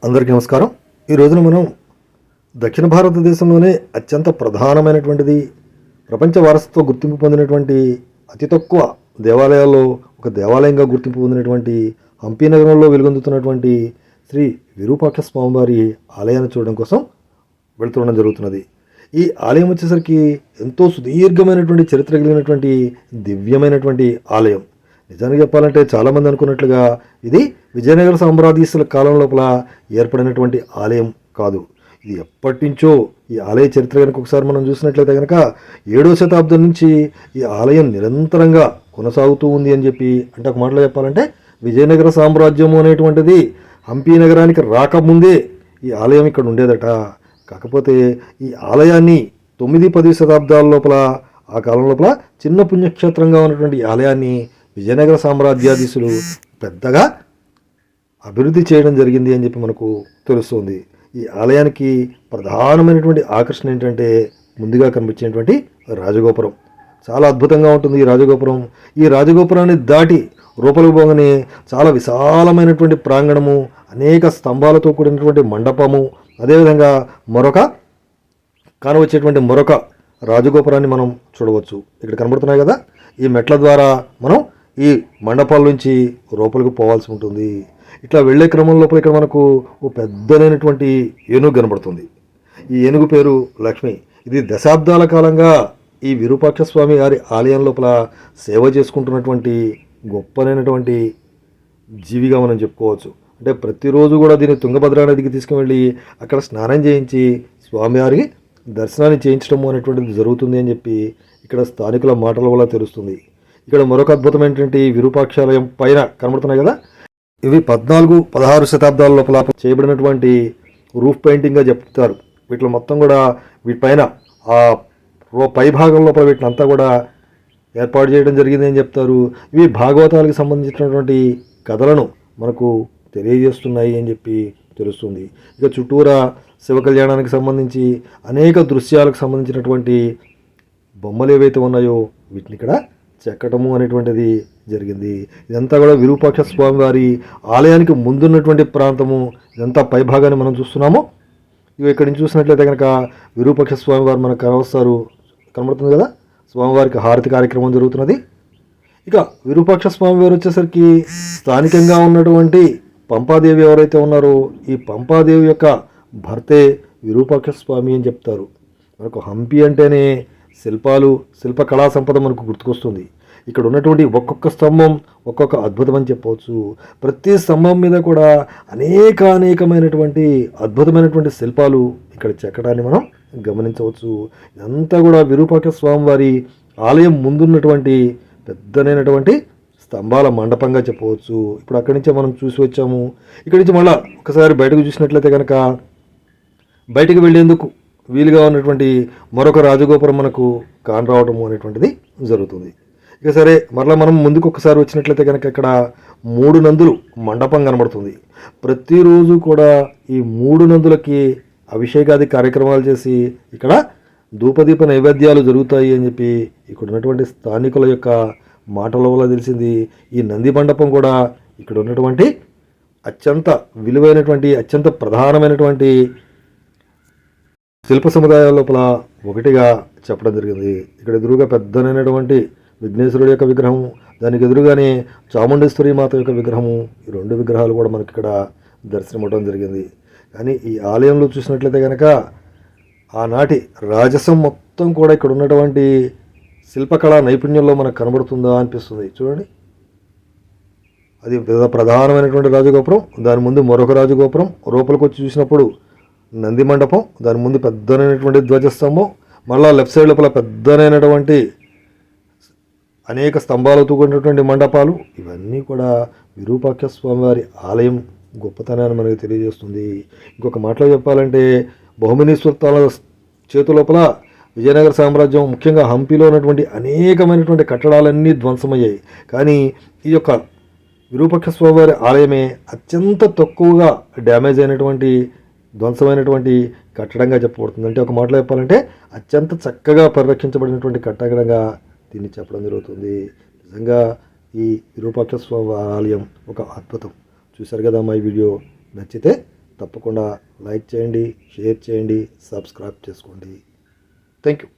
అందరికీ నమస్కారం. ఈ రోజున మనం దక్షిణ భారతదేశంలోనే అత్యంత ప్రధానమైనటువంటిది, ప్రపంచ వారసత్వ గుర్తింపు పొందినటువంటి అతి తక్కువ దేవాలయాల్లో ఒక దేవాలయంగా గుర్తింపు పొందినటువంటి హంపీ నగరంలో వెలుగొందుతున్నటువంటి శ్రీ విరూపాక్ష స్వామివారి ఆలయాన్ని చూడడం కోసం వెళ్తుండడం జరుగుతున్నది. ఈ ఆలయం వచ్చేసరికి ఎంతో సుదీర్ఘమైనటువంటి చరిత్ర కలిగినటువంటి దివ్యమైనటువంటి ఆలయం. నిజానికి చెప్పాలంటే చాలామంది అనుకున్నట్లుగా ఇది విజయనగర సామ్రాజ్యస్తుల కాలం లోపల ఏర్పడినటువంటి ఆలయం కాదు. ఇది ఎప్పటి నుంచో ఈ ఆలయ చరిత్ర కనుక ఒకసారి మనం చూసినట్లయితే కనుక 7వ శతాబ్దం నుంచి ఈ ఆలయం నిరంతరంగా కొనసాగుతూ ఉంది అని చెప్పి, అంటే ఒక మాటలో చెప్పాలంటే విజయనగర సామ్రాజ్యము అనేటువంటిది హంపీ నగరానికి రాకముందే ఈ ఆలయం ఇక్కడ ఉండేదట. కాకపోతే ఈ ఆలయాన్ని 9-10 శతాబ్దాల లోపల, ఆ కాలం లోపల చిన్న పుణ్యక్షేత్రంగా ఉన్నటువంటి ఈ ఆలయాన్ని విజయనగర సామ్రాజ్యాధీశులు పెద్దగా అభివృద్ధి చేయడం జరిగింది అని చెప్పి మనకు తెలుస్తుంది. ఈ ఆలయానికి ప్రధానమైనటువంటి ఆకర్షణ ఏంటంటే ముందుగా కనిపించేటువంటి రాజగోపురం. చాలా అద్భుతంగా ఉంటుంది ఈ రాజగోపురం. ఈ రాజగోపురాన్ని దాటి రూపలకు పోగానే చాలా విశాలమైనటువంటి ప్రాంగణము, అనేక స్తంభాలతో కూడినటువంటి మండపము, అదేవిధంగా కానవచ్చేటువంటి మరొక రాజగోపురాన్ని మనం చూడవచ్చు. ఇక్కడ కనబడుతున్నాయి కదా, ఈ మెట్ల ద్వారా మనం ఈ మండపాల నుంచి లోపలికి పోవాల్సి ఉంటుంది. ఇట్లా వెళ్ళే క్రమం లోపల ఇక్కడ మనకు ఓ పెద్దనైనటువంటి ఏనుగు కనబడుతుంది. ఈ ఏనుగు పేరు లక్ష్మి. ఇది దశాబ్దాల కాలంగా ఈ విరూపాక్ష స్వామి గారి ఆలయం లోపల సేవ చేసుకుంటున్నటువంటి గొప్పనైనటువంటి జీవిగా మనం చెప్పుకోవచ్చు. అంటే ప్రతిరోజు కూడా దీన్ని తుంగభద్రా నదికి తీసుకువెళ్ళి అక్కడ స్నానం చేయించి స్వామివారికి దర్శనాన్ని చేయించడం అనేటువంటిది జరుగుతుంది అని చెప్పి ఇక్కడ స్థానికుల మాటల వల్ల తెలుస్తుంది. ఇక్కడ మరొక అద్భుతమైనటువంటి విరూపాక్షాలయం పైన కనబడుతున్నాయి కదా, ఇవి 14-16 శతాబ్దాల లోపల చేయబడినటువంటి రూఫ్ పెయింటింగ్గా చెప్తారు. వీటిలో మొత్తం కూడా వీటిపైన ఆ పై భాగం లోపల వీటిని అంతా కూడా ఏర్పాటు చేయడం జరిగింది అని చెప్తారు. ఇవి భాగవతాలకు సంబంధించినటువంటి కథలను మనకు తెలియజేస్తున్నాయి అని చెప్పి తెలుస్తుంది. ఇక చుట్టూరా శివ కళ్యాణానికి సంబంధించి అనేక దృశ్యాలకు సంబంధించినటువంటి బొమ్మలు ఏవైతే ఉన్నాయో వీటిని ఇక్కడ చెక్కటము అనేటువంటిది జరిగింది. ఇదంతా కూడా విరూపాక్ష స్వామి వారి ఆలయానికి ముందున్నటువంటి ప్రాంతము. ఇదంతా పై భాగాన్ని మనం చూస్తున్నాము. ఇవి ఇక్కడి నుంచి చూసినట్లయితే కనుక విరూపాక్ష స్వామి వారు మనకు కనబడుతుంది కదా, స్వామివారికి హారతి కార్యక్రమం జరుగుతున్నది. ఇక విరూపాక్ష స్వామి వారు వచ్చేసరికి స్థానికంగా ఉన్నటువంటి పంపాదేవి ఎవరైతే ఉన్నారో ఈ పంపాదేవి యొక్క భర్తే విరూపాక్ష స్వామి అని చెప్తారు. మనకు హంపి అంటేనే శిల్పాలు, శిల్ప కళా సంపద మనకు గుర్తుకొస్తుంది. ఇక్కడ ఉన్నటువంటి ఒక్కొక్క స్తంభం ఒక్కొక్క అద్భుతం అని చెప్పవచ్చు. ప్రతి స్తంభం మీద కూడా అనేకమైనటువంటి అద్భుతమైనటువంటి శిల్పాలు ఇక్కడ చెక్కడాన్ని మనం గమనించవచ్చు. ఇదంతా కూడా విరూపాక్ష స్వామి వారి ఆలయం ముందున్నటువంటి పెద్దనైనటువంటి స్తంభాల మండపంగా చెప్పవచ్చు. ఇప్పుడు అక్కడి నుంచే మనం చూసి వచ్చాము. ఇక్కడి నుంచి మళ్ళీ ఒకసారి బయటకు చూసినట్లయితే కనుక బయటకు వెళ్ళేందుకు వీలుగా ఉన్నటువంటి మరొక రాజగోపురం మనకు కానరావటము అనేటువంటిది జరుగుతుంది. ఇక సరే, మరలా మనం ముందుకు ఒకసారి వచ్చినట్లయితే కనుక ఇక్కడ 3 నందులు మండపం కనబడుతుంది. ప్రతిరోజు కూడా ఈ 3 నందులకి అభిషేకాది కార్యక్రమాలు చేసి ఇక్కడ ధూపదీప నైవేద్యాలు జరుగుతాయి అని చెప్పి ఇక్కడ ఉన్నటువంటి స్థానికుల యొక్క మాటల వల్ల తెలిసింది. ఈ నంది మండపం కూడా ఇక్కడ ఉన్నటువంటి అత్యంత విలువైనటువంటి, అత్యంత ప్రధానమైనటువంటి శిల్ప సముదాయాల లోపల ఒకటిగా చెప్పడం జరిగింది. ఇక్కడ ఎదురుగా పెద్దనైనటువంటి విఘ్నేశ్వరుడి యొక్క విగ్రహము, దానికి ఎదురుగానే చాముండేశ్వరి మాత యొక్క విగ్రహము, ఈ 2 విగ్రహాలు కూడా మనకి ఇక్కడ దర్శనం అవ్వడం జరిగింది. కానీ ఈ ఆలయంలో చూసినట్లయితే కనుక ఆనాటి రాజసం మొత్తం కూడా ఇక్కడ ఉన్నటువంటి శిల్పకళా నైపుణ్యంలో మనకు కనబడుతుందా అనిపిస్తుంది. చూడండి, అది ప్రధానమైనటువంటి రాజగోపురం, దాని ముందు మరొక రాజగోపురం, లోపలికి వచ్చి చూసినప్పుడు నంది మండపం, దాని ముందు పెద్దనైనటువంటి ధ్వజస్తంభం, మళ్ళా లెఫ్ట్ సైడ్ లోపల పెద్దనైనటువంటి అనేక స్తంభాలతో కూడినటువంటి మండపాలు, ఇవన్నీ కూడా విరూపాక్ష స్వామివారి ఆలయం గొప్పతనాన్ని మనకు తెలియజేస్తుంది. ఇంకొక మాటలో చెప్పాలంటే బహుమనీశ్వర చేతులోపల విజయనగర సామ్రాజ్యం, ముఖ్యంగా హంపీలో ఉన్నటువంటి అనేకమైనటువంటి కట్టడాలన్నీ ధ్వంసమయ్యాయి. కానీ ఈ యొక్క విరూపాక్ష స్వామివారి ఆలయమే అత్యంత తక్కువగా డ్యామేజ్ అయినటువంటి, ధ్వంసమైనటువంటి కట్టడంగా చెప్పబడుతుంది. అంటే ఒక మాటలో చెప్పాలంటే అత్యంత చక్కగా పరిరక్షించబడినటువంటి కట్టడంగా దీన్ని చెప్పడం జరుగుతుంది. నిజంగా ఈ విరూపాక్ష స్వామి ఆలయం ఒక అద్భుతం. చూశారు కదా, మా ఈ వీడియో నచ్చితే తప్పకుండా లైక్ చేయండి, షేర్ చేయండి, సబ్స్క్రైబ్ చేసుకోండి. Thank you.